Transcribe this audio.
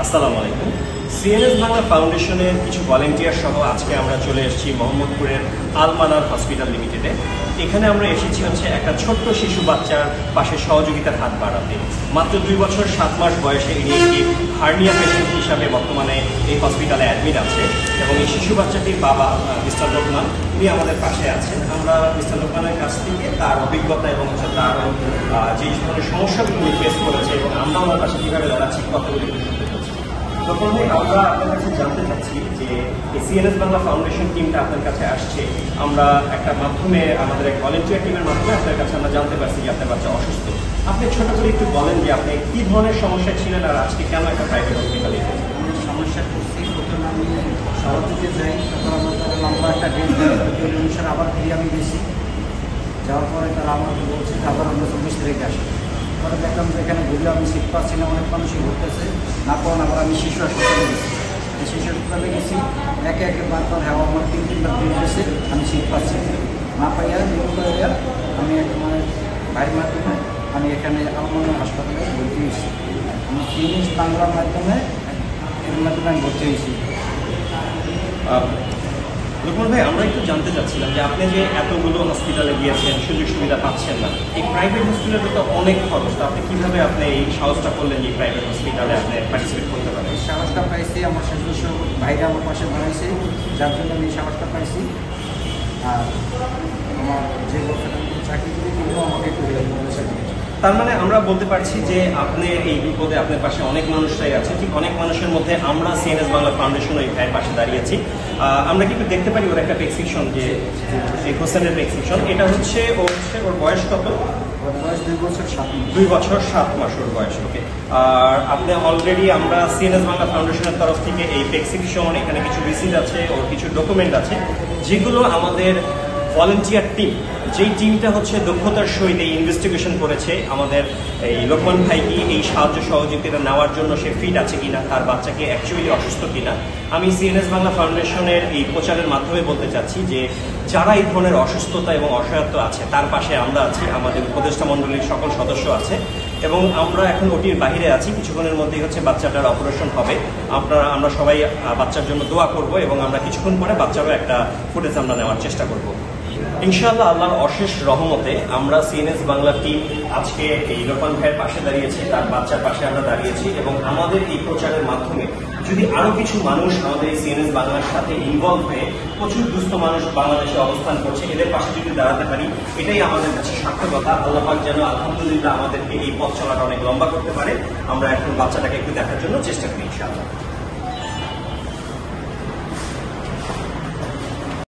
আসসালামু আলাইকুম। সিএনএস বাংলা ফাউন্ডেশনের কিছু ভলান্টিয়ার সহ আজকে আমরা চলে এসেছি মোহাম্মদপুরের আল মানার হসপিটাল লিমিটেডে। এখানে আমরা এসেছি একটা ছোট্ট শিশু বাচ্চার পাশে সহযোগিতার হাত বাড়াতে। মাত্র 2 বছর 7 মাস বয়সে ইনি একটি হার্নিয়া পেশেন্ট হিসাবে বর্তমানে এই হসপিটালে অ্যাডমিট আছে এবং এই শিশু বাচ্চাটির বাবা মিস্টার লোকমান উনি আমাদের পাশে আছেন। আমরা মিস্টার লোকমানের কাছ থেকে তার অভিজ্ঞতা এবং তার যে ধরনের সমস্যাগুলো উনি ফেস করেছে এবং আমরা ওনার পাশে কীভাবে দাঁড়াচ্ছি কতগুলি শুনতে পাচ্ছি। প্রথমে আমরা আপনার কাছে জানতে চাচ্ছি যে সিএনএস বাংলা ফাউন্ডেশন টিমটা আপনার কাছে আসছে, আমরা একটা মাধ্যমে আমাদের এক ভলেন্টিয়ার টিমের মাধ্যমে আপনার কাছে আমরা জানতে পারছি যে আপনার বাচ্চা অসুস্থ। আপনি ছোট করে একটু বলেন যে আপনি কী ধরনের সমস্যা ছিলেন আর আজকে কেন একটা প্রাইভেট হসপিটালে এসেছেন? সমস্যা করছি, প্রথমে আমি শহর থেকে যাই, তারপর আমার লম্বা একটা ডেট অনুসারে আবার ফিরে আমি গেছি। যাওয়ার পরে তারা আমাকে বলছে যে আবার আমরা 24 তারিখে আসি। পরে দেখলাম যে এখানে ঘুরে আমি সিট পাচ্ছি না, অনেক মানুষই ঘুরতেছে না, কারণ আবার আমি শিশু হাসপাতালে গেছি। শিশু হাসপাতালে গেছি, একে একে বারবার হাওয়া আমার 3-3বার দিন গেছে, আমি সিট পাচ্ছি না পাইয়া নিয়মিত হইয়া আমি মানে ভাইয়ের মাধ্যমে আমি এখানে আমার হাসপাতালে ভর্তি হয়েছি। আমি সিএনএস বাংলার মাধ্যমে আমি ভর্তি হয়েছি। লোকমান ভাই, আমরা একটু জানতে চাচ্ছিলাম যে আপনি যে এতগুলো হসপিটালে গিয়েছেন, সুযোগ সুবিধা পাচ্ছেন না, এই প্রাইভেট হসপিটালে তো অনেক খরচ, তো আপনি কীভাবে আপনি এই সাহসটা করলেন যে প্রাইভেট হসপিটালে আপনি পার্টিসিপেট করতে পারেন? এই সাহসটা পাইছি আমার সদস্য ভাইরা আমার পাশে বানাইছে, যার জন্য আমি এই সাহসটা পাইছি। আর আমার যে বছরটা আমি চাকরি করি কিন্তু আমাকে একটু হেল্প করেছে। তার মানে আমরা বলতে পারছি যে আপনি এই বিপদে আপনার পাশে অনেক মানুষরাই আছে, ঠিক অনেক মানুষের মধ্যে আমরা সিএনএস বাংলা ফাউন্ডেশন এই ভাইয়ের পাশে দাঁড়িয়েছি। আমরা কিন্তু দেখতে পারি ওর একটা প্রেসক্রিপশন, যে এই হোসেনের প্রেসক্রিপশন, এটা হচ্ছে ওর বয়স কত? ওর বয়স 2 বছর 7 মাস। 2 বছর 7 মাস ওর বয়স। ওকে। আর আপনি অলরেডি আমরা সিএনএস বাংলা ফাউন্ডেশনের তরফ থেকে এই প্রেসক্রিপশন, এখানে কিছু রিসিট আছে, ওর কিছু ডকুমেন্ট আছে, যেগুলো আমাদের ভলেন্টিয়ার টিম, যেই টিমটা হচ্ছে দক্ষতার সহিত এই ইনভেস্টিগেশন করেছে আমাদের এই লোকমান ভাই কি এই সাহায্য সহযোগিতা নেওয়ার জন্য সে ফিট আছে কিনা, তার বাচ্চাকে অ্যাকচুয়ালি অসুস্থ কিনা। আমি সিএনএস বাংলা ফাউন্ডেশনের এই প্রচারের মাধ্যমে বলতে চাচ্ছি যে যারা এই ধরনের অসুস্থতা এবং অসহায়ত্ব আছে তার পাশে আমরা আছি, আমাদের উপদেষ্টা মণ্ডলীর সকল সদস্য আছে এবং আমরা এখন ওটির বাহিরে আছি। কিছুক্ষণের মধ্যেই হচ্ছে বাচ্চাটার অপারেশন হবে। আমরা সবাই বাচ্চার জন্য দোয়া করব এবং আমরা কিছুক্ষণ পরে বাচ্চারও একটা ফুটেজ আমরা নেওয়ার চেষ্টা করব ইনশাআল্লাহ। আল্লাহর অশেষ রহমতে আমরা সিএনএস বাংলা টিম আজকে এই লোকমান ভাইয়ের পাশে দাঁড়িয়েছি, তার বাচ্চার পাশে আমরা দাঁড়িয়েছি এবং আমাদের এই প্রচারের মাধ্যমে যদি আরো কিছু মানুষ আমাদের এই সিএনএস বাংলার সাথে ইনভলভ হয়ে, প্রচুর দুস্থ মানুষ বাংলাদেশে অবস্থান করছে, এদের পাশে যদি দাঁড়াতে পারি, এটাই আমাদের কাছে সার্থকতা। আল্লাহ পাক যেন আলহামদুলিল্লাহ আমাদেরকে এই পথ চলাটা অনেক লম্বা করতে পারে। আমরা এখন বাচ্চাটাকে একটু দেখার জন্য চেষ্টা করি ইনশাআল্লাহ।